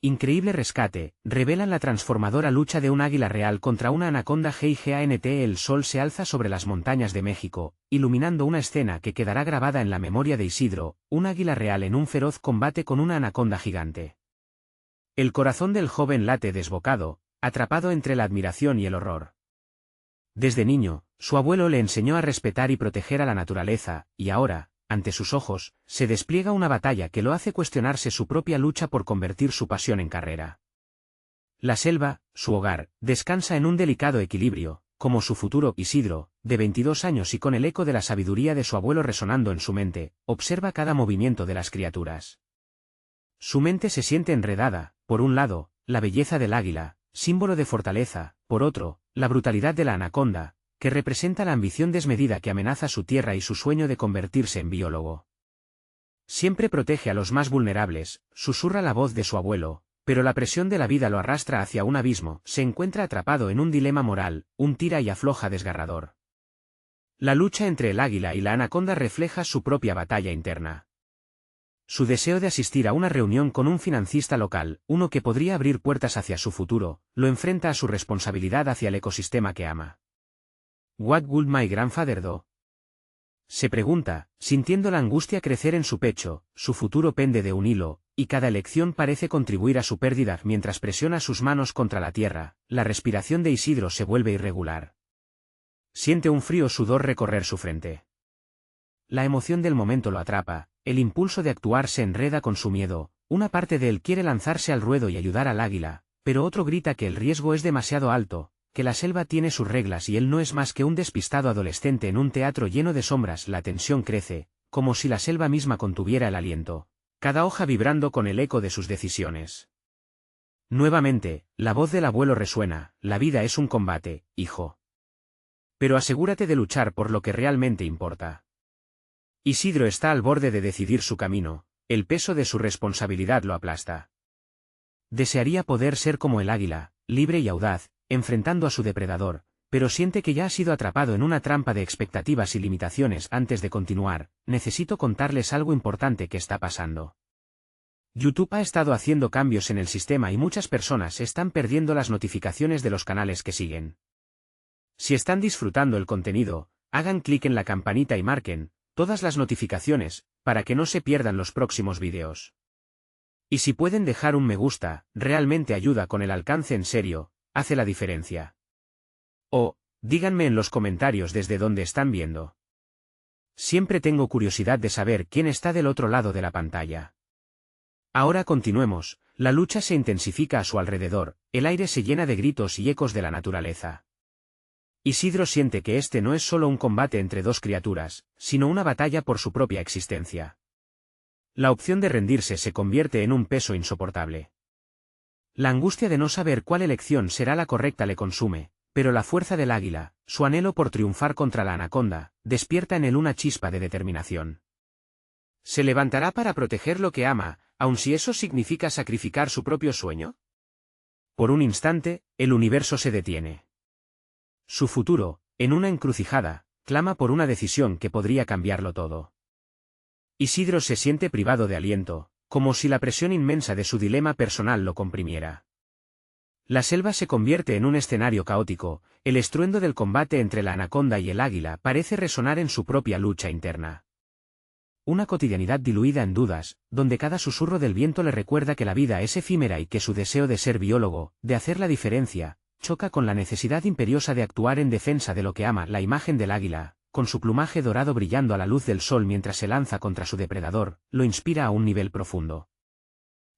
Increíble rescate, revelan la transformadora lucha de un águila real contra una anaconda gigant. El sol se alza sobre las montañas de México, iluminando una escena que quedará grabada en la memoria de Isidro, un águila real en un feroz combate con una anaconda gigante. El corazón del joven late desbocado, atrapado entre la admiración y el horror. Desde niño, su abuelo le enseñó a respetar y proteger a la naturaleza, y ahora, ante sus ojos, se despliega una batalla que lo hace cuestionarse su propia lucha por convertir su pasión en carrera. La selva, su hogar, descansa en un delicado equilibrio, como su futuro Isidro, de 22 años y con el eco de la sabiduría de su abuelo resonando en su mente, observa cada movimiento de las criaturas. Su mente se siente enredada, por un lado, la belleza del águila, símbolo de fortaleza, por otro, la brutalidad de la anaconda, que representa la ambición desmedida que amenaza su tierra y su sueño de convertirse en biólogo. Siempre protege a los más vulnerables, susurra la voz de su abuelo, pero la presión de la vida lo arrastra hacia un abismo, se encuentra atrapado en un dilema moral, un tira y afloja desgarrador. La lucha entre el águila y la anaconda refleja su propia batalla interna. Su deseo de asistir a una reunión con un financista local, uno que podría abrir puertas hacia su futuro, lo enfrenta a su responsabilidad hacia el ecosistema que ama. What would my grandfather do? Se pregunta, sintiendo la angustia crecer en su pecho, su futuro pende de un hilo, y cada elección parece contribuir a su pérdida mientras presiona sus manos contra la tierra. La respiración de Isidro se vuelve irregular. Siente un frío sudor recorrer su frente. La emoción del momento lo atrapa, el impulso de actuar se enreda con su miedo, una parte de él quiere lanzarse al ruedo y ayudar al águila, pero otro grita que el riesgo es demasiado alto, que la selva tiene sus reglas y él no es más que un despistado adolescente en un teatro lleno de sombras. La tensión crece, como si la selva misma contuviera el aliento, cada hoja vibrando con el eco de sus decisiones. Nuevamente, la voz del abuelo resuena: la vida es un combate, hijo. Pero asegúrate de luchar por lo que realmente importa. Isidro está al borde de decidir su camino, el peso de su responsabilidad lo aplasta. Desearía poder ser como el águila, libre y audaz, enfrentando a su depredador, pero siente que ya ha sido atrapado en una trampa de expectativas y limitaciones. Antes de continuar, necesito contarles algo importante que está pasando. YouTube ha estado haciendo cambios en el sistema y muchas personas están perdiendo las notificaciones de los canales que siguen. Si están disfrutando el contenido, hagan clic en la campanita y marquen todas las notificaciones, para que no se pierdan los próximos vídeos. Y si pueden dejar un me gusta, realmente ayuda con el alcance, en serio, hace la diferencia. O, díganme en los comentarios desde dónde están viendo. Siempre tengo curiosidad de saber quién está del otro lado de la pantalla. Ahora continuemos, la lucha se intensifica a su alrededor, el aire se llena de gritos y ecos de la naturaleza. Isidro siente que este no es solo un combate entre dos criaturas, sino una batalla por su propia existencia. La opción de rendirse se convierte en un peso insoportable. La angustia de no saber cuál elección será la correcta le consume, pero la fuerza del águila, su anhelo por triunfar contra la anaconda, despierta en él una chispa de determinación. ¿Se levantará para proteger lo que ama, aun si eso significa sacrificar su propio sueño? Por un instante, el universo se detiene. Su futuro, en una encrucijada, clama por una decisión que podría cambiarlo todo. Isidro se siente privado de aliento, como si la presión inmensa de su dilema personal lo comprimiera. La selva se convierte en un escenario caótico, el estruendo del combate entre la anaconda y el águila parece resonar en su propia lucha interna. Una cotidianidad diluida en dudas, donde cada susurro del viento le recuerda que la vida es efímera y que su deseo de ser biólogo, de hacer la diferencia, choca con la necesidad imperiosa de actuar en defensa de lo que ama. La imagen del águila, con su plumaje dorado brillando a la luz del sol mientras se lanza contra su depredador, lo inspira a un nivel profundo.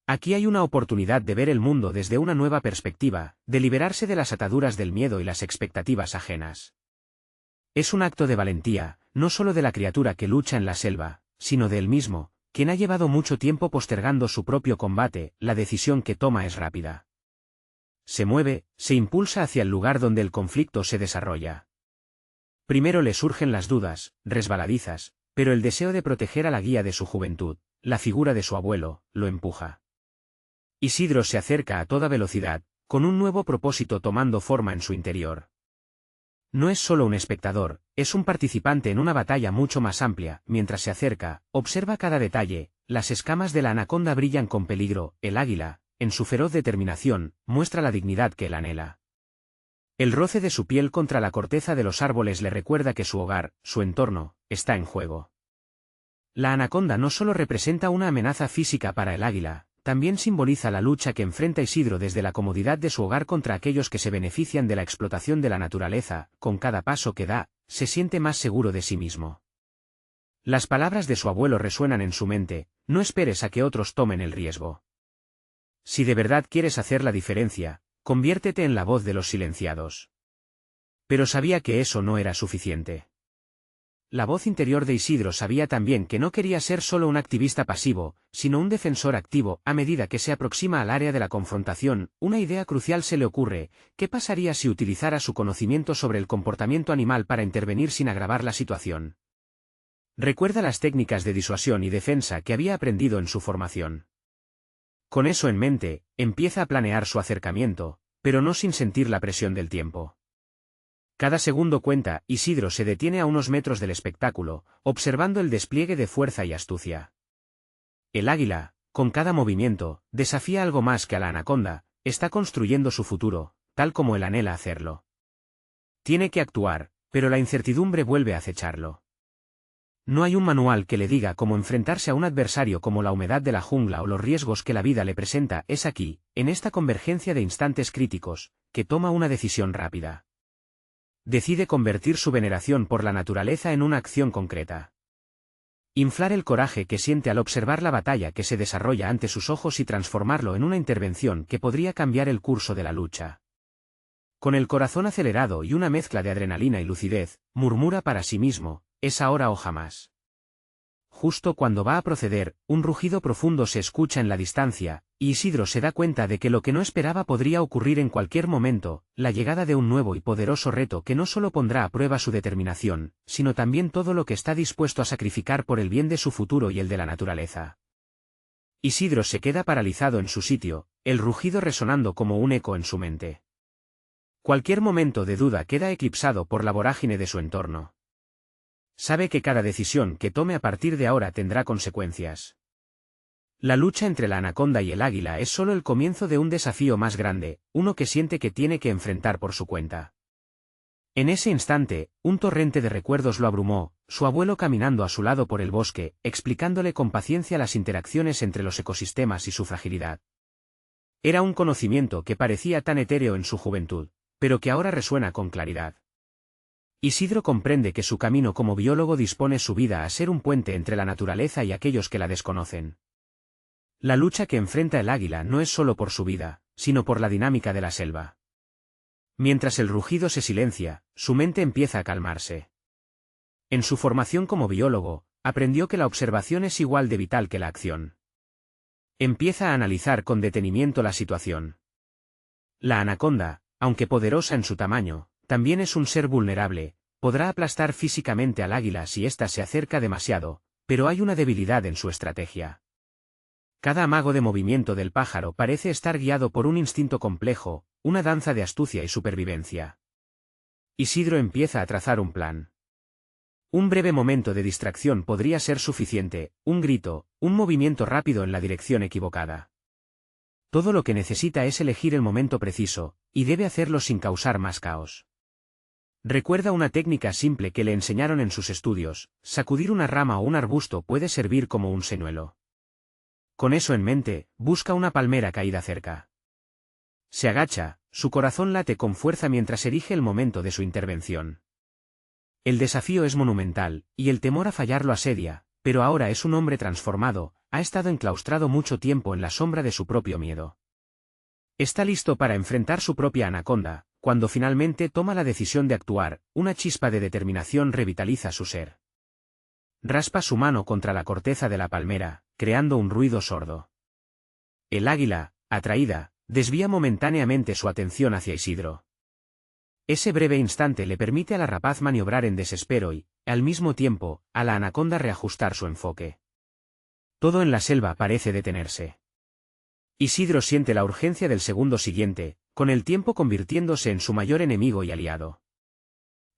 Aquí hay una oportunidad de ver el mundo desde una nueva perspectiva, de liberarse de las ataduras del miedo y las expectativas ajenas. Es un acto de valentía, no solo de la criatura que lucha en la selva, sino de él mismo, quien ha llevado mucho tiempo postergando su propio combate. La decisión que toma es rápida. Se mueve, se impulsa hacia el lugar donde el conflicto se desarrolla. Primero le surgen las dudas, resbaladizas, pero el deseo de proteger a la guía de su juventud, la figura de su abuelo, lo empuja. Isidro se acerca a toda velocidad, con un nuevo propósito tomando forma en su interior. No es solo un espectador, es un participante en una batalla mucho más amplia. Mientras se acerca, observa cada detalle: las escamas de la anaconda brillan con peligro, el águila, en su feroz determinación, muestra la dignidad que él anhela. El roce de su piel contra la corteza de los árboles le recuerda que su hogar, su entorno, está en juego. La anaconda no solo representa una amenaza física para el águila, también simboliza la lucha que enfrenta Isidro desde la comodidad de su hogar contra aquellos que se benefician de la explotación de la naturaleza. Con cada paso que da, se siente más seguro de sí mismo. Las palabras de su abuelo resuenan en su mente: no esperes a que otros tomen el riesgo. Si de verdad quieres hacer la diferencia, conviértete en la voz de los silenciados. Pero sabía que eso no era suficiente. La voz interior de Isidro sabía también que no quería ser solo un activista pasivo, sino un defensor activo. A medida que se aproxima al área de la confrontación, una idea crucial se le ocurre: ¿qué pasaría si utilizara su conocimiento sobre el comportamiento animal para intervenir sin agravar la situación? Recuerda las técnicas de disuasión y defensa que había aprendido en su formación. Con eso en mente, empieza a planear su acercamiento, pero no sin sentir la presión del tiempo. Cada segundo cuenta. Isidro se detiene a unos metros del espectáculo, observando el despliegue de fuerza y astucia. El águila, con cada movimiento, desafía algo más que a la anaconda. Está construyendo su futuro, tal como él anhela hacerlo. Tiene que actuar, pero la incertidumbre vuelve a acecharlo. No hay un manual que le diga cómo enfrentarse a un adversario como la humedad de la jungla o los riesgos que la vida le presenta. Es aquí, en esta convergencia de instantes críticos, que toma una decisión rápida. Decide convertir su veneración por la naturaleza en una acción concreta. Inflar el coraje que siente al observar la batalla que se desarrolla ante sus ojos y transformarlo en una intervención que podría cambiar el curso de la lucha. Con el corazón acelerado y una mezcla de adrenalina y lucidez, murmura para sí mismo: es ahora o jamás. Justo cuando va a proceder, un rugido profundo se escucha en la distancia, y Isidro se da cuenta de que lo que no esperaba podría ocurrir en cualquier momento: la llegada de un nuevo y poderoso reto que no solo pondrá a prueba su determinación, sino también todo lo que está dispuesto a sacrificar por el bien de su futuro y el de la naturaleza. Isidro se queda paralizado en su sitio, el rugido resonando como un eco en su mente. Cualquier momento de duda queda eclipsado por la vorágine de su entorno. Sabe que cada decisión que tome a partir de ahora tendrá consecuencias. La lucha entre la anaconda y el águila es solo el comienzo de un desafío más grande, uno que siente que tiene que enfrentar por su cuenta. En ese instante, un torrente de recuerdos lo abrumó: su abuelo caminando a su lado por el bosque, explicándole con paciencia las interacciones entre los ecosistemas y su fragilidad. Era un conocimiento que parecía tan etéreo en su juventud, pero que ahora resuena con claridad. Isidro comprende que su camino como biólogo dispone su vida a ser un puente entre la naturaleza y aquellos que la desconocen. La lucha que enfrenta el águila no es solo por su vida, sino por la dinámica de la selva. Mientras el rugido se silencia, su mente empieza a calmarse. En su formación como biólogo, aprendió que la observación es igual de vital que la acción. Empieza a analizar con detenimiento la situación. La anaconda, aunque poderosa en su tamaño, también es un ser vulnerable. Podrá aplastar físicamente al águila si ésta se acerca demasiado, pero hay una debilidad en su estrategia. Cada amago de movimiento del pájaro parece estar guiado por un instinto complejo, una danza de astucia y supervivencia. Isidro empieza a trazar un plan. Un breve momento de distracción podría ser suficiente: un grito, un movimiento rápido en la dirección equivocada. Todo lo que necesita es elegir el momento preciso, y debe hacerlo sin causar más caos. Recuerda una técnica simple que le enseñaron en sus estudios: sacudir una rama o un arbusto puede servir como un señuelo. Con eso en mente, busca una palmera caída cerca. Se agacha, su corazón late con fuerza mientras elige el momento de su intervención. El desafío es monumental, y el temor a fallar lo asedia, pero ahora es un hombre transformado, ha estado enclaustrado mucho tiempo en la sombra de su propio miedo. Está listo para enfrentar su propia anaconda. Cuando finalmente toma la decisión de actuar, una chispa de determinación revitaliza su ser. Raspa su mano contra la corteza de la palmera, creando un ruido sordo. El águila, atraída, desvía momentáneamente su atención hacia Isidro. Ese breve instante le permite a la rapaz maniobrar en desespero y, al mismo tiempo, a la anaconda reajustar su enfoque. Todo en la selva parece detenerse. Isidro siente la urgencia del segundo siguiente, con el tiempo convirtiéndose en su mayor enemigo y aliado.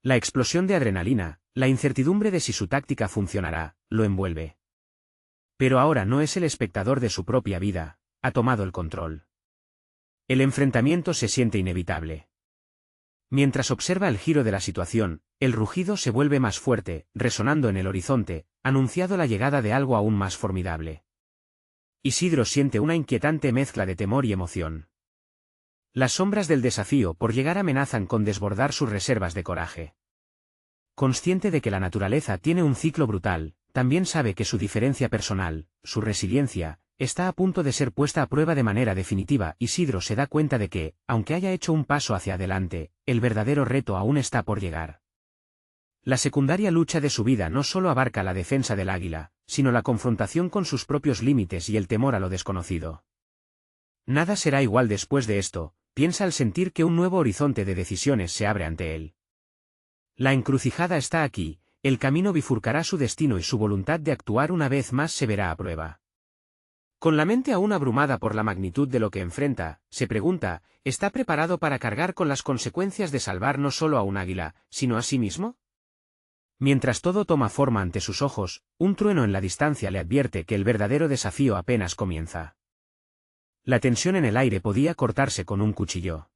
La explosión de adrenalina, la incertidumbre de si su táctica funcionará, lo envuelve. Pero ahora no es el espectador de su propia vida, ha tomado el control. El enfrentamiento se siente inevitable. Mientras observa el giro de la situación, el rugido se vuelve más fuerte, resonando en el horizonte, anunciando la llegada de algo aún más formidable. Isidro siente una inquietante mezcla de temor y emoción. Las sombras del desafío por llegar amenazan con desbordar sus reservas de coraje. Consciente de que la naturaleza tiene un ciclo brutal, también sabe que su diferencia personal, su resiliencia, está a punto de ser puesta a prueba de manera definitiva. Isidro se da cuenta de que, aunque haya hecho un paso hacia adelante, el verdadero reto aún está por llegar. La secundaria lucha de su vida no solo abarca la defensa del águila, sino la confrontación con sus propios límites y el temor a lo desconocido. Nada será igual después de esto, piensa al sentir que un nuevo horizonte de decisiones se abre ante él. La encrucijada está aquí, el camino bifurcará su destino y su voluntad de actuar una vez más se verá a prueba. Con la mente aún abrumada por la magnitud de lo que enfrenta, se pregunta, ¿está preparado para cargar con las consecuencias de salvar no solo a un águila, sino a sí mismo? Mientras todo toma forma ante sus ojos, un trueno en la distancia le advierte que el verdadero desafío apenas comienza. La tensión en el aire podía cortarse con un cuchillo.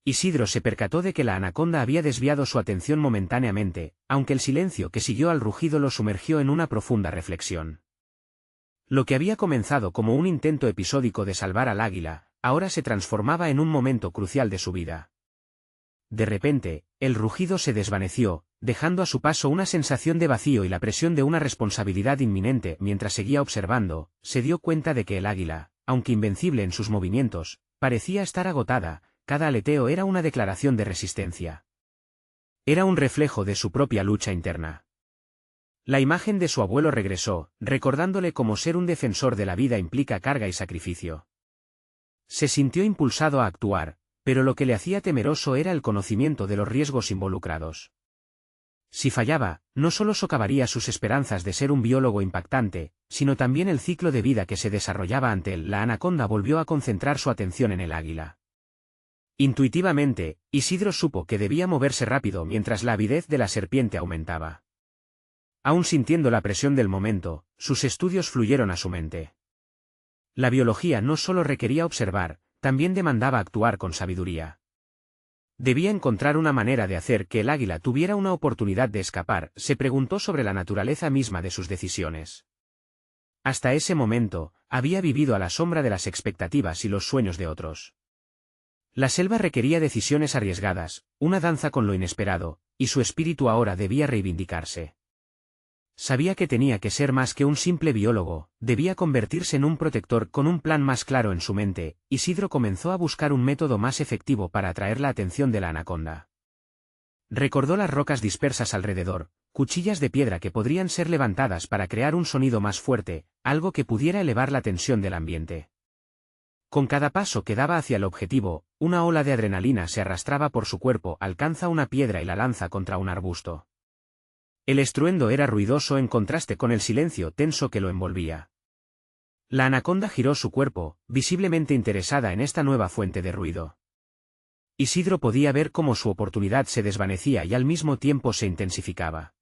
Isidro se percató de que la anaconda había desviado su atención momentáneamente, aunque el silencio que siguió al rugido lo sumergió en una profunda reflexión. Lo que había comenzado como un intento episódico de salvar al águila, ahora se transformaba en un momento crucial de su vida. De repente, el rugido se desvaneció, dejando a su paso una sensación de vacío y la presión de una responsabilidad inminente. Mientras seguía observando, se dio cuenta de que el águila, aunque invencible en sus movimientos, parecía estar agotada. Cada aleteo era una declaración de resistencia. Era un reflejo de su propia lucha interna. La imagen de su abuelo regresó, recordándole cómo ser un defensor de la vida implica carga y sacrificio. Se sintió impulsado a actuar, pero lo que le hacía temeroso era el conocimiento de los riesgos involucrados. Si fallaba, no solo socavaría sus esperanzas de ser un biólogo impactante, sino también el ciclo de vida que se desarrollaba ante él. La anaconda volvió a concentrar su atención en el águila. Intuitivamente, Isidro supo que debía moverse rápido mientras la avidez de la serpiente aumentaba. Aún sintiendo la presión del momento, sus estudios fluyeron a su mente. La biología no solo requería observar, también demandaba actuar con sabiduría. Debía encontrar una manera de hacer que el águila tuviera una oportunidad de escapar. Se preguntó sobre la naturaleza misma de sus decisiones. Hasta ese momento, había vivido a la sombra de las expectativas y los sueños de otros. La selva requería decisiones arriesgadas, una danza con lo inesperado, y su espíritu ahora debía reivindicarse. Sabía que tenía que ser más que un simple biólogo, debía convertirse en un protector. Con un plan más claro en su mente, Isidro comenzó a buscar un método más efectivo para atraer la atención de la anaconda. Recordó las rocas dispersas alrededor, cuchillas de piedra que podrían ser levantadas para crear un sonido más fuerte, algo que pudiera elevar la tensión del ambiente. Con cada paso que daba hacia el objetivo, una ola de adrenalina se arrastraba por su cuerpo. Alcanza una piedra y la lanza contra un arbusto. El estruendo era ruidoso en contraste con el silencio tenso que lo envolvía. La anaconda giró su cuerpo, visiblemente interesada en esta nueva fuente de ruido. Isidro podía ver cómo su oportunidad se desvanecía y al mismo tiempo se intensificaba.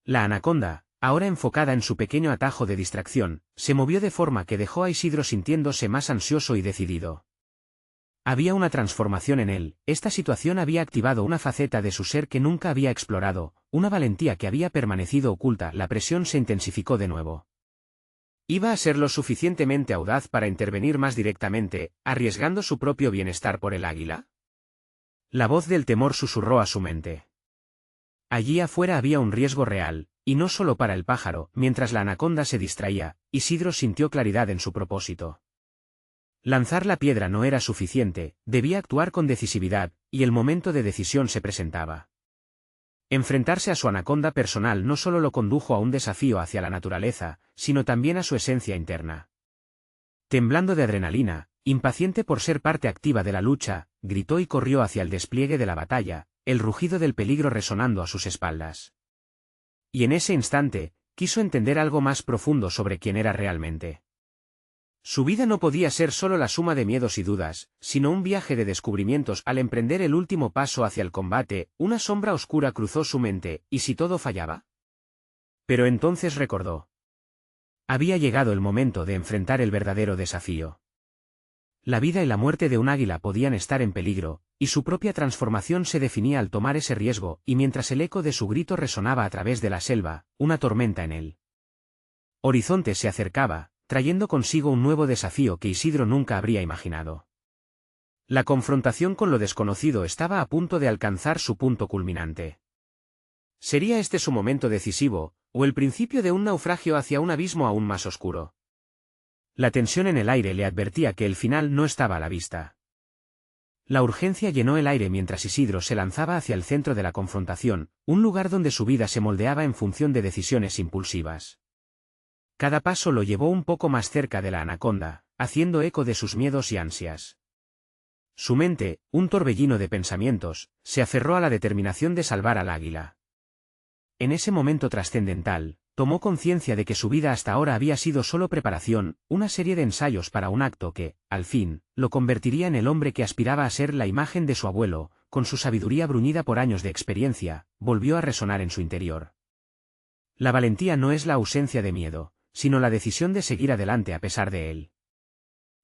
La anaconda, ahora enfocada en su pequeño atajo de distracción, se movió de forma que dejó a Isidro sintiéndose más ansioso y decidido. Había una transformación en él. Esta situación había activado una faceta de su ser que nunca había explorado, una valentía que había permanecido oculta. La presión se intensificó de nuevo. ¿Iba a ser lo suficientemente audaz para intervenir más directamente, arriesgando su propio bienestar por el águila? La voz del temor susurró a su mente. Allí afuera había un riesgo real, y no solo para el pájaro. Mientras la anaconda se distraía, Isidro sintió claridad en su propósito. Lanzar la piedra no era suficiente, debía actuar con decisividad, y el momento de decisión se presentaba. Enfrentarse a su anaconda personal no solo lo condujo a un desafío hacia la naturaleza, sino también a su esencia interna. Temblando de adrenalina, impaciente por ser parte activa de la lucha, gritó y corrió hacia el despliegue de la batalla, el rugido del peligro resonando a sus espaldas. Y en ese instante, quiso entender algo más profundo sobre quién era realmente. Su vida no podía ser solo la suma de miedos y dudas, sino un viaje de descubrimientos. Al emprender el último paso hacia el combate, una sombra oscura cruzó su mente. ¿Y si todo fallaba? Pero entonces recordó. Había llegado el momento de enfrentar el verdadero desafío. La vida y la muerte de un águila podían estar en peligro, y su propia transformación se definía al tomar ese riesgo, y mientras el eco de su grito resonaba a través de la selva, una tormenta en el horizonte se acercaba, trayendo consigo un nuevo desafío que Isidro nunca habría imaginado. La confrontación con lo desconocido estaba a punto de alcanzar su punto culminante. ¿Sería este su momento decisivo, o el principio de un naufragio hacia un abismo aún más oscuro? La tensión en el aire le advertía que el final no estaba a la vista. La urgencia llenó el aire mientras Isidro se lanzaba hacia el centro de la confrontación, un lugar donde su vida se moldeaba en función de decisiones impulsivas. Cada paso lo llevó un poco más cerca de la anaconda, haciendo eco de sus miedos y ansias. Su mente, un torbellino de pensamientos, se aferró a la determinación de salvar al águila. En ese momento trascendental, tomó conciencia de que su vida hasta ahora había sido solo preparación, una serie de ensayos para un acto que, al fin, lo convertiría en el hombre que aspiraba a ser la imagen de su abuelo. Con su sabiduría bruñida por años de experiencia, volvió a resonar en su interior. La valentía no es la ausencia de miedo, sino la decisión de seguir adelante a pesar de él.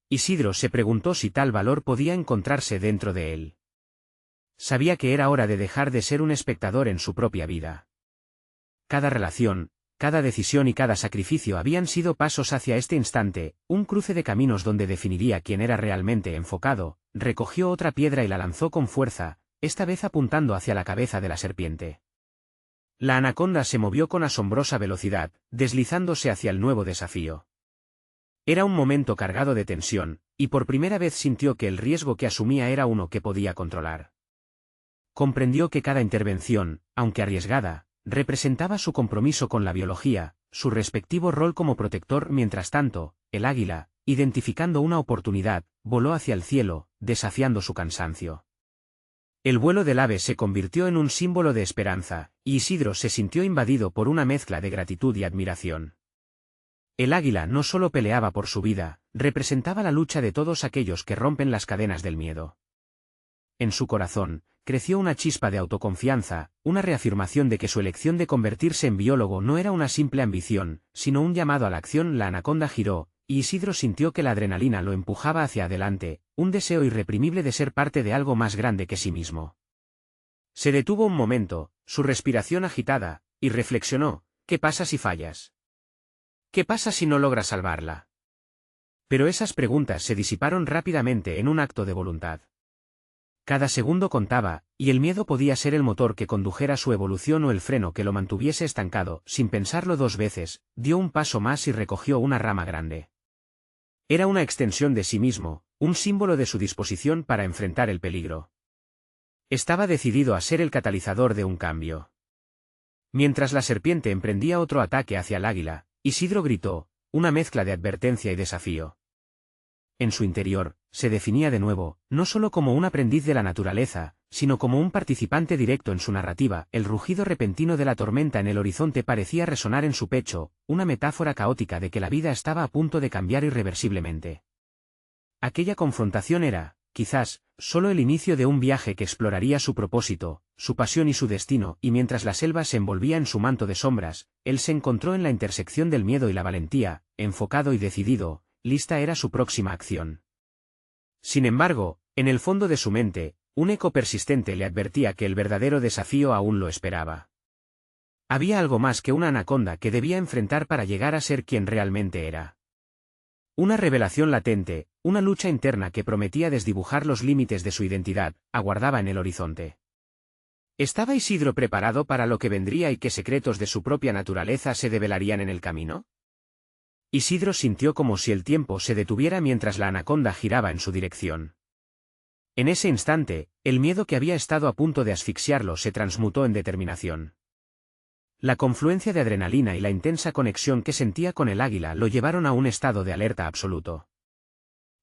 Isidro se preguntó si tal valor podía encontrarse dentro de él. Sabía que era hora de dejar de ser un espectador en su propia vida. Cada relación, cada decisión y cada sacrificio habían sido pasos hacia este instante, un cruce de caminos donde definiría quién era realmente. Enfocado, recogió otra piedra y la lanzó con fuerza, esta vez apuntando hacia la cabeza de la serpiente. La anaconda se movió con asombrosa velocidad, deslizándose hacia el nuevo desafío. Era un momento cargado de tensión, y por primera vez sintió que el riesgo que asumía era uno que podía controlar. Comprendió que cada intervención, aunque arriesgada, representaba su compromiso con la biología, su respectivo rol como protector. Mientras tanto, el águila, identificando una oportunidad, voló hacia el cielo, desafiando su cansancio. El vuelo del ave se convirtió en un símbolo de esperanza, y Isidro se sintió invadido por una mezcla de gratitud y admiración. El águila no solo peleaba por su vida, representaba la lucha de todos aquellos que rompen las cadenas del miedo. En su corazón, creció una chispa de autoconfianza, una reafirmación de que su elección de convertirse en biólogo no era una simple ambición, sino un llamado a la acción. La anaconda giró, y Isidro sintió que la adrenalina lo empujaba hacia adelante, un deseo irreprimible de ser parte de algo más grande que sí mismo. Se detuvo un momento, su respiración agitada, y reflexionó: ¿qué pasa si fallas? ¿Qué pasa si no logras salvarla? Pero esas preguntas se disiparon rápidamente en un acto de voluntad. Cada segundo contaba, y el miedo podía ser el motor que condujera su evolución o el freno que lo mantuviese estancado. Sin pensarlo dos veces, dio un paso más y recogió una rama grande. Era una extensión de sí mismo, un símbolo de su disposición para enfrentar el peligro. Estaba decidido a ser el catalizador de un cambio. Mientras la serpiente emprendía otro ataque hacia el águila, Isidro gritó, una mezcla de advertencia y desafío. En su interior, se definía de nuevo, no solo como un aprendiz de la naturaleza, sino como un participante directo en su narrativa. El rugido repentino de la tormenta en el horizonte parecía resonar en su pecho, una metáfora caótica de que la vida estaba a punto de cambiar irreversiblemente. Aquella confrontación era, quizás, solo el inicio de un viaje que exploraría su propósito, su pasión y su destino. Y mientras la selva se envolvía en su manto de sombras, él se encontró en la intersección del miedo y la valentía, enfocado y decidido. Lista era su próxima acción. Sin embargo, en el fondo de su mente, un eco persistente le advertía que el verdadero desafío aún lo esperaba. Había algo más que una anaconda que debía enfrentar para llegar a ser quien realmente era. Una revelación latente, una lucha interna que prometía desdibujar los límites de su identidad, aguardaba en el horizonte. ¿Estaba Isidro preparado para lo que vendría y qué secretos de su propia naturaleza se develarían en el camino? Isidro sintió como si el tiempo se detuviera mientras la anaconda giraba en su dirección. En ese instante, el miedo que había estado a punto de asfixiarlo se transmutó en determinación. La confluencia de adrenalina y la intensa conexión que sentía con el águila lo llevaron a un estado de alerta absoluto.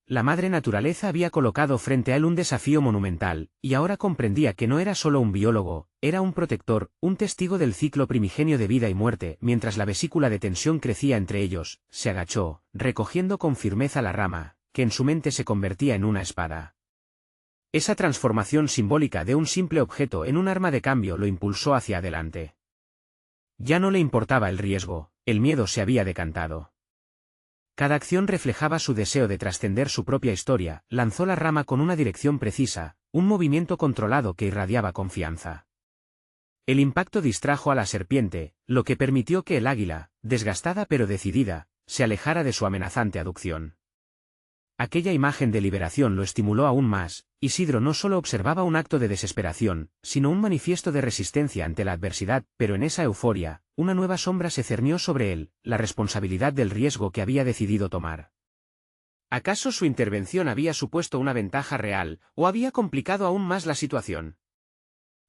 La madre naturaleza había colocado frente a él un desafío monumental, y ahora comprendía que no era solo un biólogo, era un protector, un testigo del ciclo primigenio de vida y muerte. Mientras la vesícula de tensión crecía entre ellos, se agachó, recogiendo con firmeza la rama, que en su mente se convertía en una espada. Esa transformación simbólica de un simple objeto en un arma de cambio lo impulsó hacia adelante. Ya no le importaba el riesgo, el miedo se había decantado. Cada acción reflejaba su deseo de trascender su propia historia, lanzó la rama con una dirección precisa, un movimiento controlado que irradiaba confianza. El impacto distrajo a la serpiente, lo que permitió que el águila, desgastada pero decidida, se alejara de su amenazante aducción. Aquella imagen de liberación lo estimuló aún más. Isidro no solo observaba un acto de desesperación, sino un manifiesto de resistencia ante la adversidad, pero en esa euforia, una nueva sombra se cernió sobre él, la responsabilidad del riesgo que había decidido tomar. ¿Acaso su intervención había supuesto una ventaja real, o había complicado aún más la situación?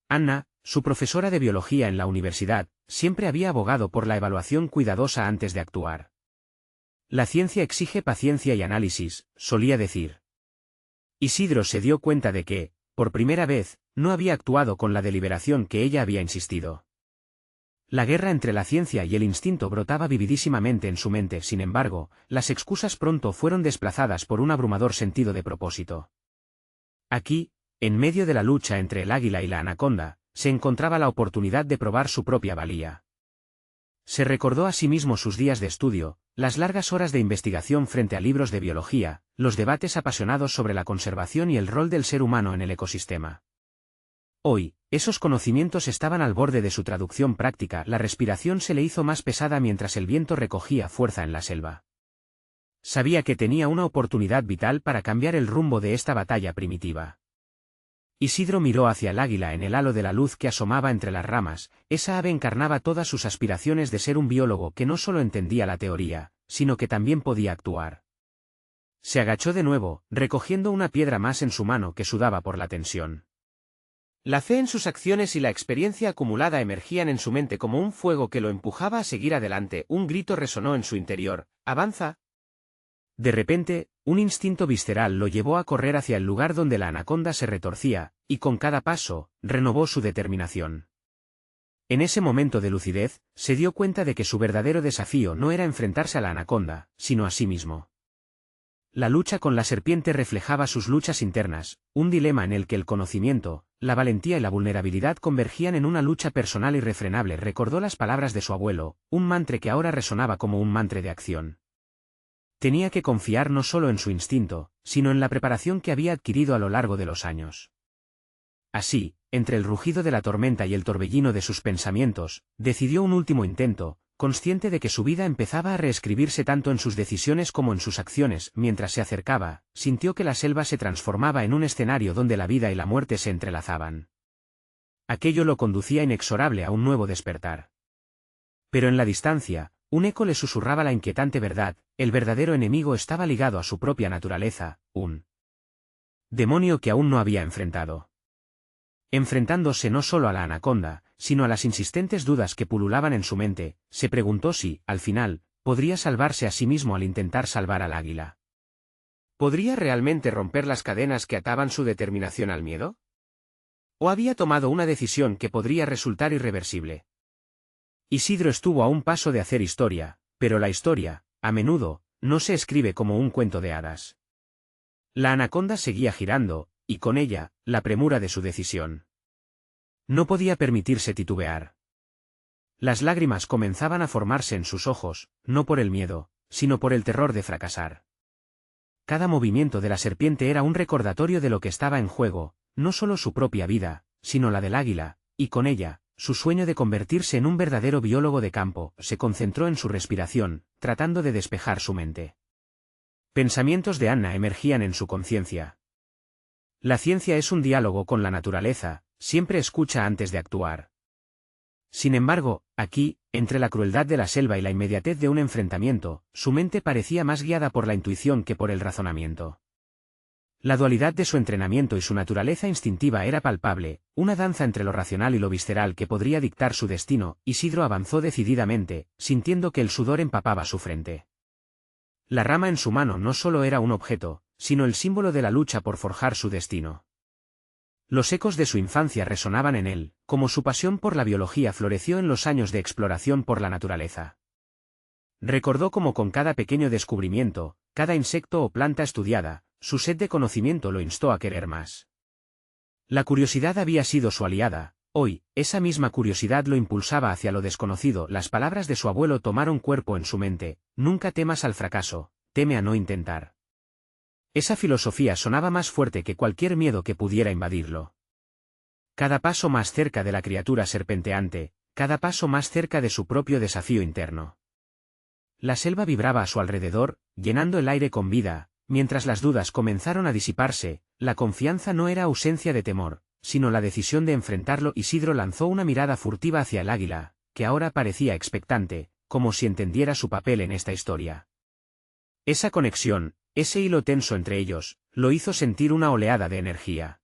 Anna, su profesora de biología en la universidad, siempre había abogado por la evaluación cuidadosa antes de actuar. La ciencia exige paciencia y análisis, solía decir. Isidro se dio cuenta de que, por primera vez, no había actuado con la deliberación que ella había insistido. La guerra entre la ciencia y el instinto brotaba vividísimamente en su mente, sin embargo, las excusas pronto fueron desplazadas por un abrumador sentido de propósito. Aquí, en medio de la lucha entre el águila y la anaconda, se encontraba la oportunidad de probar su propia valía. Se recordó a sí mismo sus días de estudio, las largas horas de investigación frente a libros de biología, los debates apasionados sobre la conservación y el rol del ser humano en el ecosistema. Hoy, esos conocimientos estaban al borde de su traducción práctica, la respiración se le hizo más pesada mientras el viento recogía fuerza en la selva. Sabía que tenía una oportunidad vital para cambiar el rumbo de esta batalla primitiva. Isidro miró hacia el águila en el halo de la luz que asomaba entre las ramas. Esa ave encarnaba todas sus aspiraciones de ser un biólogo que no solo entendía la teoría, sino que también podía actuar. Se agachó de nuevo, recogiendo una piedra más en su mano que sudaba por la tensión. La fe en sus acciones y la experiencia acumulada emergían en su mente como un fuego que lo empujaba a seguir adelante. Un grito resonó en su interior: ¡avanza! De repente, un instinto visceral lo llevó a correr hacia el lugar donde la anaconda se retorcía, y con cada paso, renovó su determinación. En ese momento de lucidez, se dio cuenta de que su verdadero desafío no era enfrentarse a la anaconda, sino a sí mismo. La lucha con la serpiente reflejaba sus luchas internas, un dilema en el que el conocimiento, la valentía y la vulnerabilidad convergían en una lucha personal irrefrenable. Recordó las palabras de su abuelo, un mantra que ahora resonaba como un mantra de acción. Tenía que confiar no solo en su instinto, sino en la preparación que había adquirido a lo largo de los años. Así, entre el rugido de la tormenta y el torbellino de sus pensamientos, decidió un último intento, consciente de que su vida empezaba a reescribirse tanto en sus decisiones como en sus acciones. Mientras se acercaba, sintió que la selva se transformaba en un escenario donde la vida y la muerte se entrelazaban. Aquello lo conducía inexorable a un nuevo despertar. Pero en la distancia, un eco le susurraba la inquietante verdad: el verdadero enemigo estaba ligado a su propia naturaleza, un demonio que aún no había enfrentado. Enfrentándose no solo a la anaconda, sino a las insistentes dudas que pululaban en su mente, se preguntó si, al final, podría salvarse a sí mismo al intentar salvar al águila. ¿Podría realmente romper las cadenas que ataban su determinación al miedo? ¿O había tomado una decisión que podría resultar irreversible? Isidro estuvo a un paso de hacer historia, pero la historia, a menudo, no se escribe como un cuento de hadas. La anaconda seguía girando, y con ella, la premura de su decisión. No podía permitirse titubear. Las lágrimas comenzaban a formarse en sus ojos, no por el miedo, sino por el terror de fracasar. Cada movimiento de la serpiente era un recordatorio de lo que estaba en juego, no solo su propia vida, sino la del águila, y con ella, su sueño de convertirse en un verdadero biólogo de campo. Se concentró en su respiración, tratando de despejar su mente. Pensamientos de Anna emergían en su conciencia. La ciencia es un diálogo con la naturaleza, siempre escucha antes de actuar. Sin embargo, aquí, entre la crueldad de la selva y la inmediatez de un enfrentamiento, su mente parecía más guiada por la intuición que por el razonamiento. La dualidad de su entrenamiento y su naturaleza instintiva era palpable, una danza entre lo racional y lo visceral que podría dictar su destino. Isidro avanzó decididamente, sintiendo que el sudor empapaba su frente. La rama en su mano no solo era un objeto, sino el símbolo de la lucha por forjar su destino. Los ecos de su infancia resonaban en él, como su pasión por la biología floreció en los años de exploración por la naturaleza. Recordó cómo con cada pequeño descubrimiento, cada insecto o planta estudiada, su sed de conocimiento lo instó a querer más. La curiosidad había sido su aliada. Hoy, esa misma curiosidad lo impulsaba hacia lo desconocido. Las palabras de su abuelo tomaron cuerpo en su mente: nunca temas al fracaso, teme a no intentar. Esa filosofía sonaba más fuerte que cualquier miedo que pudiera invadirlo. Cada paso más cerca de la criatura serpenteante, cada paso más cerca de su propio desafío interno. La selva vibraba a su alrededor, llenando el aire con vida, mientras las dudas comenzaron a disiparse. La confianza no era ausencia de temor, sino la decisión de enfrentarlo. Isidro lanzó una mirada furtiva hacia el águila, que ahora parecía expectante, como si entendiera su papel en esta historia. Esa conexión, ese hilo tenso entre ellos, lo hizo sentir una oleada de energía.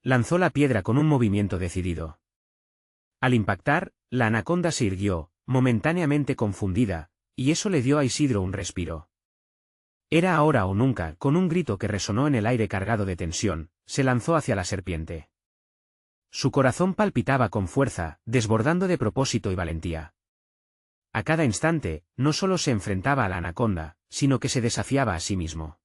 Lanzó la piedra con un movimiento decidido. Al impactar, la anaconda se irguió, momentáneamente confundida, y eso le dio a Isidro un respiro. Era ahora o nunca. Con un grito que resonó en el aire cargado de tensión, se lanzó hacia la serpiente. Su corazón palpitaba con fuerza, desbordando de propósito y valentía. A cada instante, no solo se enfrentaba a la anaconda, sino que se desafiaba a sí mismo.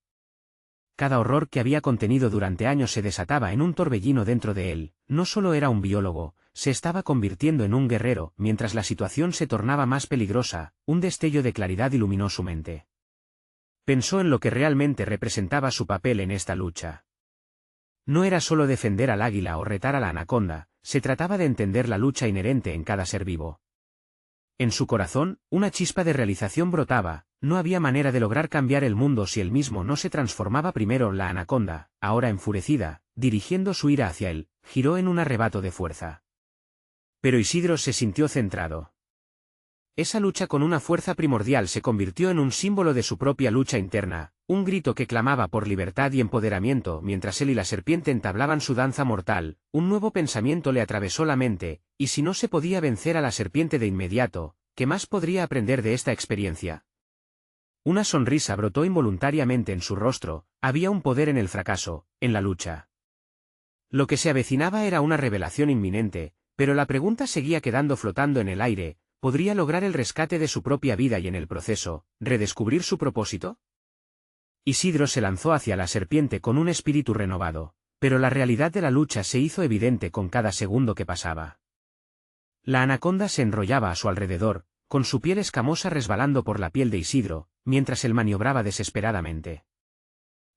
Cada horror que había contenido durante años se desataba en un torbellino dentro de él. No solo era un biólogo, se estaba convirtiendo en un guerrero. Mientras la situación se tornaba más peligrosa, un destello de claridad iluminó su mente. Pensó en lo que realmente representaba su papel en esta lucha. No era solo defender al águila o retar a la anaconda, se trataba de entender la lucha inherente en cada ser vivo. En su corazón, una chispa de realización brotaba. No había manera de lograr cambiar el mundo si él mismo no se transformaba primero. La anaconda, ahora enfurecida, dirigiendo su ira hacia él, giró en un arrebato de fuerza. Pero Isidro se sintió centrado. Esa lucha con una fuerza primordial se convirtió en un símbolo de su propia lucha interna, un grito que clamaba por libertad y empoderamiento. Mientras él y la serpiente entablaban su danza mortal, un nuevo pensamiento le atravesó la mente: ¿y si no se podía vencer a la serpiente de inmediato, qué más podría aprender de esta experiencia? Una sonrisa brotó involuntariamente en su rostro. Había un poder en el fracaso, en la lucha. Lo que se avecinaba era una revelación inminente, pero la pregunta seguía quedando flotando en el aire: ¿podría lograr el rescate de su propia vida y en el proceso, redescubrir su propósito? Isidro se lanzó hacia la serpiente con un espíritu renovado, pero la realidad de la lucha se hizo evidente con cada segundo que pasaba. La anaconda se enrollaba a su alrededor, con su piel escamosa resbalando por la piel de Isidro, mientras él maniobraba desesperadamente.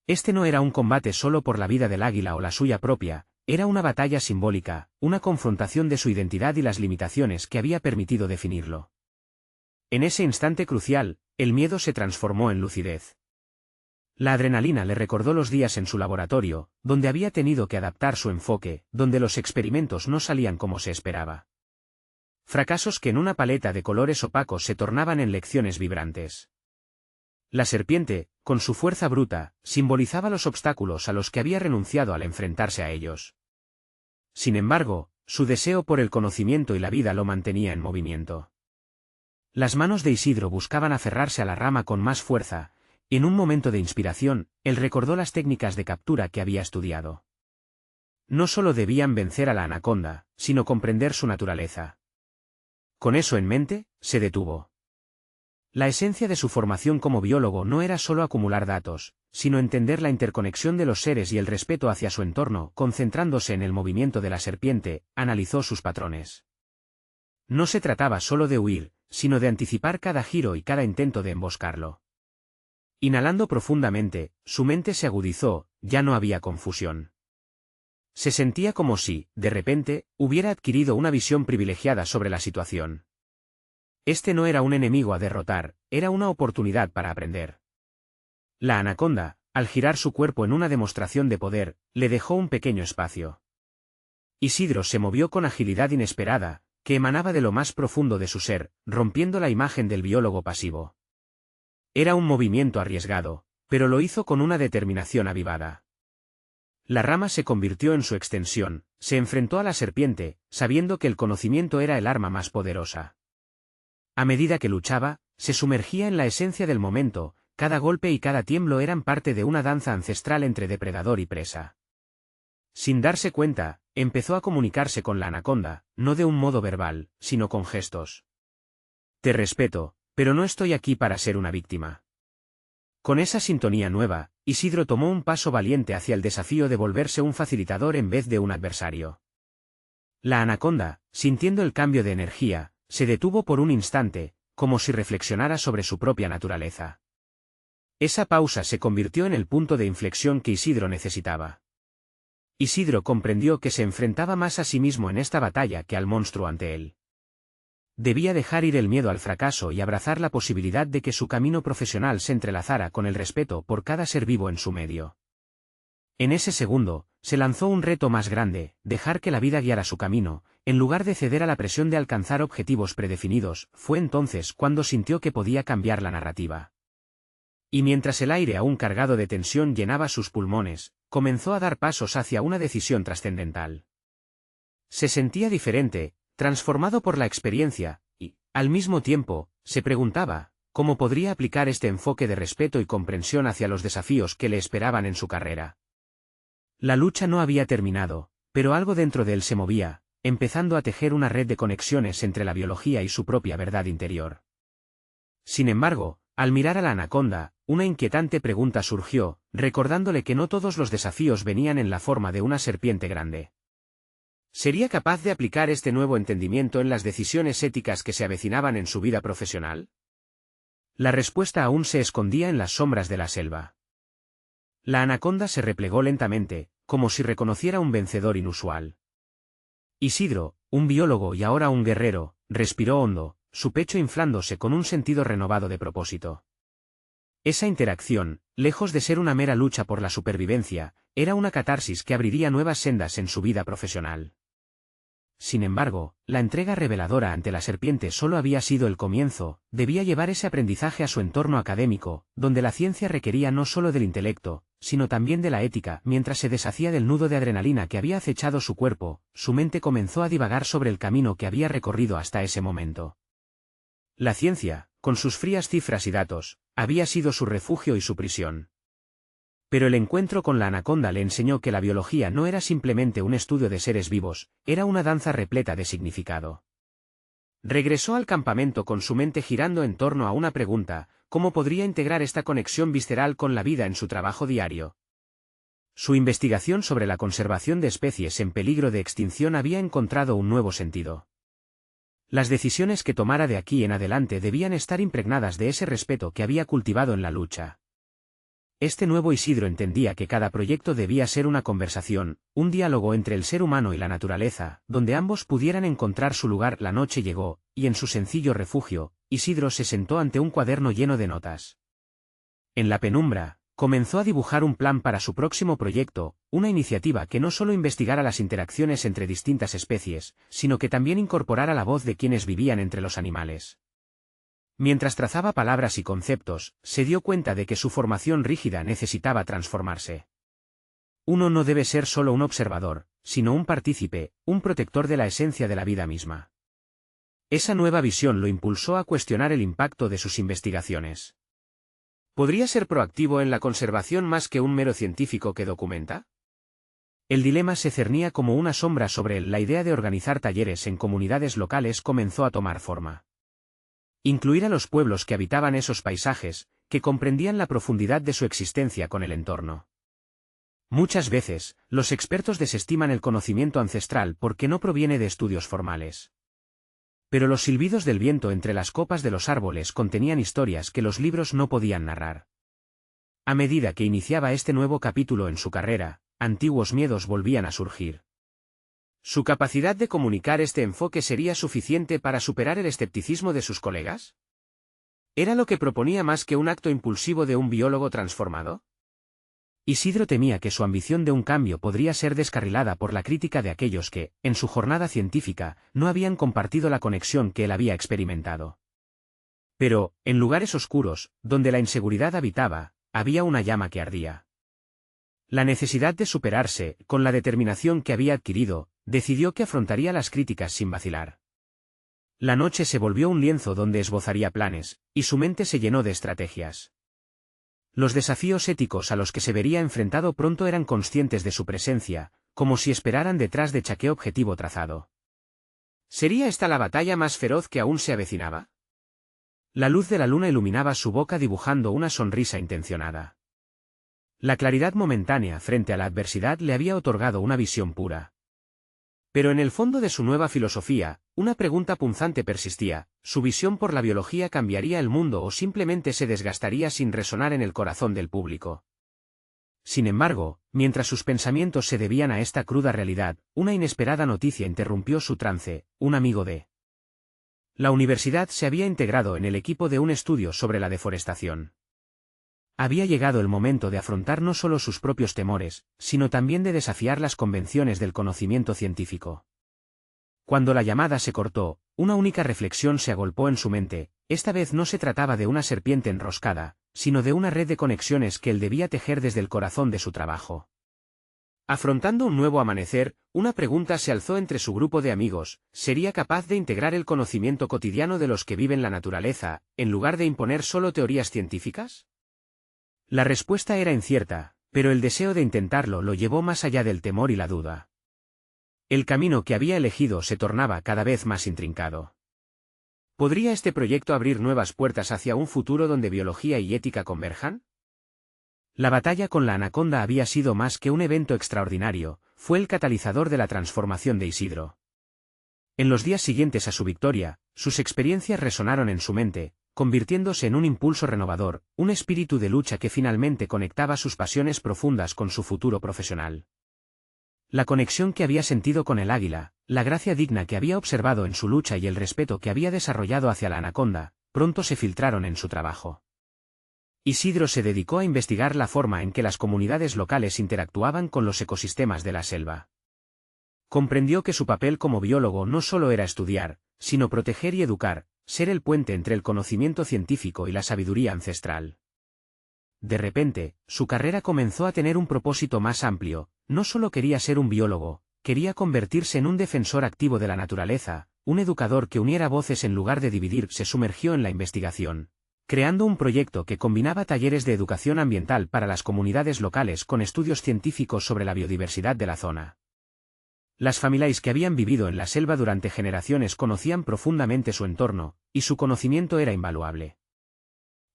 Este no era un combate solo por la vida del águila o la suya propia, era una batalla simbólica, una confrontación de su identidad y las limitaciones que había permitido definirlo. En ese instante crucial, el miedo se transformó en lucidez. La adrenalina le recordó los días en su laboratorio, donde había tenido que adaptar su enfoque, donde los experimentos no salían como se esperaba. Fracasos que en una paleta de colores opacos se tornaban en lecciones vibrantes. La serpiente, con su fuerza bruta, simbolizaba los obstáculos a los que había renunciado al enfrentarse a ellos. Sin embargo, su deseo por el conocimiento y la vida lo mantenía en movimiento. Las manos de Isidro buscaban aferrarse a la rama con más fuerza, y en un momento de inspiración, él recordó las técnicas de captura que había estudiado. No solo debían vencer a la anaconda, sino comprender su naturaleza. Con eso en mente, se detuvo. La esencia de su formación como biólogo no era solo acumular datos, sino entender la interconexión de los seres y el respeto hacia su entorno. Concentrándose en el movimiento de la serpiente, analizó sus patrones. No se trataba solo de huir, sino de anticipar cada giro y cada intento de emboscarlo. Inhalando profundamente, su mente se agudizó, ya no había confusión. Se sentía como si, de repente, hubiera adquirido una visión privilegiada sobre la situación. Este no era un enemigo a derrotar, era una oportunidad para aprender. La anaconda, al girar su cuerpo en una demostración de poder, le dejó un pequeño espacio. Isidro se movió con agilidad inesperada, que emanaba de lo más profundo de su ser, rompiendo la imagen del biólogo pasivo. Era un movimiento arriesgado, pero lo hizo con una determinación avivada. La rama se convirtió en su extensión, se enfrentó a la serpiente, sabiendo que el conocimiento era el arma más poderosa. A medida que luchaba, se sumergía en la esencia del momento, cada golpe y cada tiemblo eran parte de una danza ancestral entre depredador y presa. Sin darse cuenta, empezó a comunicarse con la anaconda, no de un modo verbal, sino con gestos. Te respeto, pero no estoy aquí para ser una víctima. Con esa sintonía nueva, Isidro tomó un paso valiente hacia el desafío de volverse un facilitador en vez de un adversario. La anaconda, sintiendo el cambio de energía, se detuvo por un instante, como si reflexionara sobre su propia naturaleza. Esa pausa se convirtió en el punto de inflexión que Isidro necesitaba. Isidro comprendió que se enfrentaba más a sí mismo en esta batalla que al monstruo ante él. Debía dejar ir el miedo al fracaso y abrazar la posibilidad de que su camino profesional se entrelazara con el respeto por cada ser vivo en su medio. En ese segundo, se lanzó un reto más grande: dejar que la vida guiara su camino, en lugar de ceder a la presión de alcanzar objetivos predefinidos. Fue entonces cuando sintió que podía cambiar la narrativa. Y mientras el aire aún cargado de tensión llenaba sus pulmones, comenzó a dar pasos hacia una decisión trascendental. Se sentía diferente, transformado por la experiencia, y, al mismo tiempo, se preguntaba cómo podría aplicar este enfoque de respeto y comprensión hacia los desafíos que le esperaban en su carrera. La lucha no había terminado, pero algo dentro de él se movía, empezando a tejer una red de conexiones entre la biología y su propia verdad interior. Sin embargo, al mirar a la anaconda, una inquietante pregunta surgió, recordándole que no todos los desafíos venían en la forma de una serpiente grande. ¿Sería capaz de aplicar este nuevo entendimiento en las decisiones éticas que se avecinaban en su vida profesional? La respuesta aún se escondía en las sombras de la selva. La anaconda se replegó lentamente, como si reconociera un vencedor inusual. Isidro, un biólogo y ahora un guerrero, respiró hondo, su pecho inflándose con un sentido renovado de propósito. Esa interacción, lejos de ser una mera lucha por la supervivencia, era una catarsis que abriría nuevas sendas en su vida profesional. Sin embargo, la entrega reveladora ante la serpiente solo había sido el comienzo. Debía llevar ese aprendizaje a su entorno académico, donde la ciencia requería no solo del intelecto, sino también de la ética. Mientras se deshacía del nudo de adrenalina que había acechado su cuerpo, su mente comenzó a divagar sobre el camino que había recorrido hasta ese momento. La ciencia, con sus frías cifras y datos, había sido su refugio y su prisión. Pero el encuentro con la anaconda le enseñó que la biología no era simplemente un estudio de seres vivos, era una danza repleta de significado. Regresó al campamento con su mente girando en torno a una pregunta: ¿cómo podría integrar esta conexión visceral con la vida en su trabajo diario? Su investigación sobre la conservación de especies en peligro de extinción había encontrado un nuevo sentido. Las decisiones que tomara de aquí en adelante debían estar impregnadas de ese respeto que había cultivado en la lucha. Este nuevo Isidro entendía que cada proyecto debía ser una conversación, un diálogo entre el ser humano y la naturaleza, donde ambos pudieran encontrar su lugar. La noche llegó, y en su sencillo refugio, Isidro se sentó ante un cuaderno lleno de notas. En la penumbra, comenzó a dibujar un plan para su próximo proyecto, una iniciativa que no solo investigara las interacciones entre distintas especies, sino que también incorporara la voz de quienes vivían entre los animales. Mientras trazaba palabras y conceptos, se dio cuenta de que su formación rígida necesitaba transformarse. Uno no debe ser solo un observador, sino un partícipe, un protector de la esencia de la vida misma. Esa nueva visión lo impulsó a cuestionar el impacto de sus investigaciones. ¿Podría ser proactivo en la conservación más que un mero científico que documenta? El dilema se cernía como una sombra sobre él. La idea de organizar talleres en comunidades locales comenzó a tomar forma. Incluir a los pueblos que habitaban esos paisajes, que comprendían la profundidad de su existencia con el entorno. Muchas veces, los expertos desestiman el conocimiento ancestral porque no proviene de estudios formales. Pero los silbidos del viento entre las copas de los árboles contenían historias que los libros no podían narrar. A medida que iniciaba este nuevo capítulo en su carrera, antiguos miedos volvían a surgir. ¿Su capacidad de comunicar este enfoque sería suficiente para superar el escepticismo de sus colegas? ¿Era lo que proponía más que un acto impulsivo de un biólogo transformado? Isidro temía que su ambición de un cambio podría ser descarrilada por la crítica de aquellos que, en su jornada científica, no habían compartido la conexión que él había experimentado. Pero, en lugares oscuros, donde la inseguridad habitaba, había una llama que ardía. La necesidad de superarse, con la determinación que había adquirido, decidió que afrontaría las críticas sin vacilar. La noche se volvió un lienzo donde esbozaría planes, y su mente se llenó de estrategias. Los desafíos éticos a los que se vería enfrentado pronto eran conscientes de su presencia, como si esperaran detrás de chaqué objetivo trazado. ¿Sería esta la batalla más feroz que aún se avecinaba? La luz de la luna iluminaba su boca dibujando una sonrisa intencionada. La claridad momentánea frente a la adversidad le había otorgado una visión pura. Pero en el fondo de su nueva filosofía, una pregunta punzante persistía: ¿su visión por la biología cambiaría el mundo o simplemente se desgastaría sin resonar en el corazón del público? Sin embargo, mientras sus pensamientos se debían a esta cruda realidad, una inesperada noticia interrumpió su trance. Un amigo de la universidad se había integrado en el equipo de un estudio sobre la deforestación. Había llegado el momento de afrontar no solo sus propios temores, sino también de desafiar las convenciones del conocimiento científico. Cuando la llamada se cortó, una única reflexión se agolpó en su mente: esta vez no se trataba de una serpiente enroscada, sino de una red de conexiones que él debía tejer desde el corazón de su trabajo. Afrontando un nuevo amanecer, una pregunta se alzó entre su grupo de amigos: ¿sería capaz de integrar el conocimiento cotidiano de los que viven la naturaleza, en lugar de imponer solo teorías científicas? La respuesta era incierta, pero el deseo de intentarlo lo llevó más allá del temor y la duda. El camino que había elegido se tornaba cada vez más intrincado. ¿Podría este proyecto abrir nuevas puertas hacia un futuro donde biología y ética converjan? La batalla con la anaconda había sido más que un evento extraordinario, fue el catalizador de la transformación de Isidro. En los días siguientes a su victoria, sus experiencias resonaron en su mente, convirtiéndose en un impulso renovador, un espíritu de lucha que finalmente conectaba sus pasiones profundas con su futuro profesional. La conexión que había sentido con el águila, la gracia digna que había observado en su lucha y el respeto que había desarrollado hacia la anaconda, pronto se filtraron en su trabajo. Isidro se dedicó a investigar la forma en que las comunidades locales interactuaban con los ecosistemas de la selva. Comprendió que su papel como biólogo no solo era estudiar, sino proteger y educar, ser el puente entre el conocimiento científico y la sabiduría ancestral. De repente, su carrera comenzó a tener un propósito más amplio: no solo quería ser un biólogo, quería convertirse en un defensor activo de la naturaleza, un educador que uniera voces en lugar de dividir. Se sumergió en la investigación, creando un proyecto que combinaba talleres de educación ambiental para las comunidades locales con estudios científicos sobre la biodiversidad de la zona. Las familias que habían vivido en la selva durante generaciones conocían profundamente su entorno, y su conocimiento era invaluable.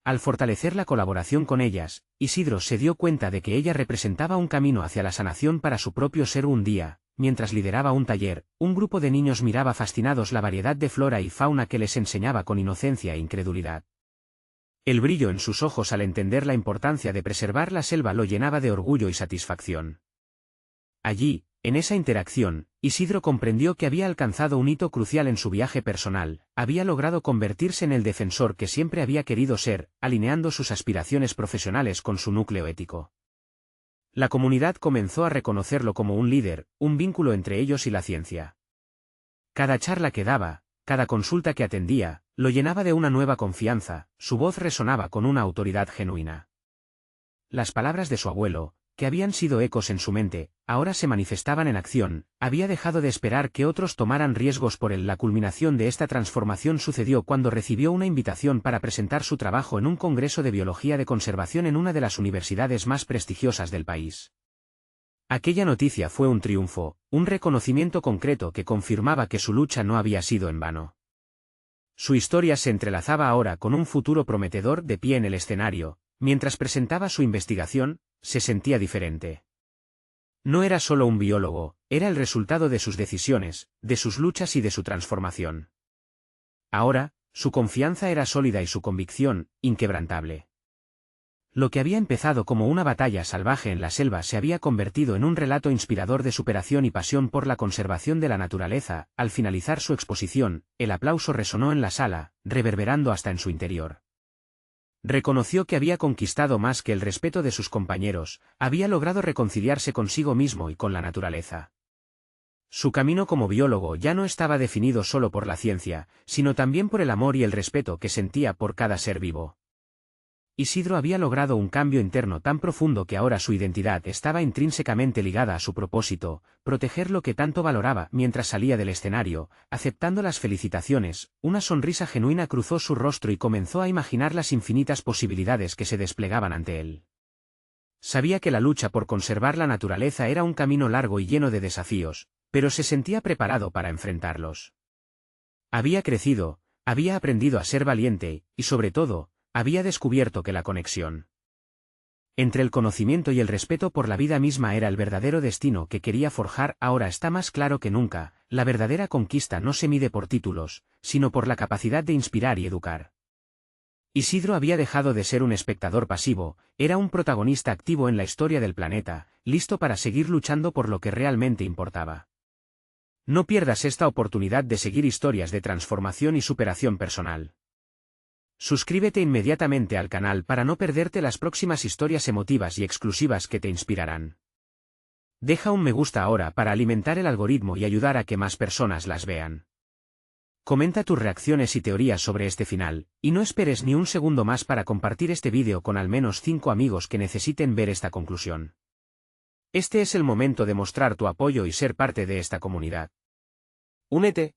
Al fortalecer la colaboración con ellas, Isidro se dio cuenta de que ella representaba un camino hacia la sanación para su propio ser. Un día, mientras lideraba un taller, un grupo de niños miraba fascinados la variedad de flora y fauna que les enseñaba con inocencia e incredulidad. El brillo en sus ojos al entender la importancia de preservar la selva lo llenaba de orgullo y satisfacción. Allí, en esa interacción, Isidro comprendió que había alcanzado un hito crucial en su viaje personal: había logrado convertirse en el defensor que siempre había querido ser, alineando sus aspiraciones profesionales con su núcleo ético. La comunidad comenzó a reconocerlo como un líder, un vínculo entre ellos y la ciencia. Cada charla que daba, cada consulta que atendía, lo llenaba de una nueva confianza, su voz resonaba con una autoridad genuina. Las palabras de su abuelo, que habían sido ecos en su mente, ahora se manifestaban en acción. Había dejado de esperar que otros tomaran riesgos por él. La culminación de esta transformación sucedió cuando recibió una invitación para presentar su trabajo en un congreso de biología de conservación en una de las universidades más prestigiosas del país. Aquella noticia fue un triunfo, un reconocimiento concreto que confirmaba que su lucha no había sido en vano. Su historia se entrelazaba ahora con un futuro prometedor. De pie en el escenario, mientras presentaba su investigación, se sentía diferente. No era solo un biólogo, era el resultado de sus decisiones, de sus luchas y de su transformación. Ahora, su confianza era sólida y su convicción, inquebrantable. Lo que había empezado como una batalla salvaje en la selva se había convertido en un relato inspirador de superación y pasión por la conservación de la naturaleza. Al finalizar su exposición, el aplauso resonó en la sala, reverberando hasta en su interior. Reconoció que había conquistado más que el respeto de sus compañeros, había logrado reconciliarse consigo mismo y con la naturaleza. Su camino como biólogo ya no estaba definido solo por la ciencia, sino también por el amor y el respeto que sentía por cada ser vivo. Isidro había logrado un cambio interno tan profundo que ahora su identidad estaba intrínsecamente ligada a su propósito: proteger lo que tanto valoraba. Mientras salía del escenario, aceptando las felicitaciones, una sonrisa genuina cruzó su rostro y comenzó a imaginar las infinitas posibilidades que se desplegaban ante él. Sabía que la lucha por conservar la naturaleza era un camino largo y lleno de desafíos, pero se sentía preparado para enfrentarlos. Había crecido, había aprendido a ser valiente, y sobre todo, había descubierto que la conexión Entre el conocimiento y el respeto por la vida misma era el verdadero destino que quería forjar. Ahora está más claro que nunca, la verdadera conquista no se mide por títulos, sino por la capacidad de inspirar y educar. Isidro había dejado de ser un espectador pasivo, era un protagonista activo en la historia del planeta, listo para seguir luchando por lo que realmente importaba. No pierdas esta oportunidad de seguir historias de transformación y superación personal. Suscríbete inmediatamente al canal para no perderte las próximas historias emotivas y exclusivas que te inspirarán. Deja un me gusta ahora para alimentar el algoritmo y ayudar a que más personas las vean. Comenta tus reacciones y teorías sobre este final, y no esperes ni un segundo más para compartir este vídeo con al menos 5 amigos que necesiten ver esta conclusión. Este es el momento de mostrar tu apoyo y ser parte de esta comunidad. Únete.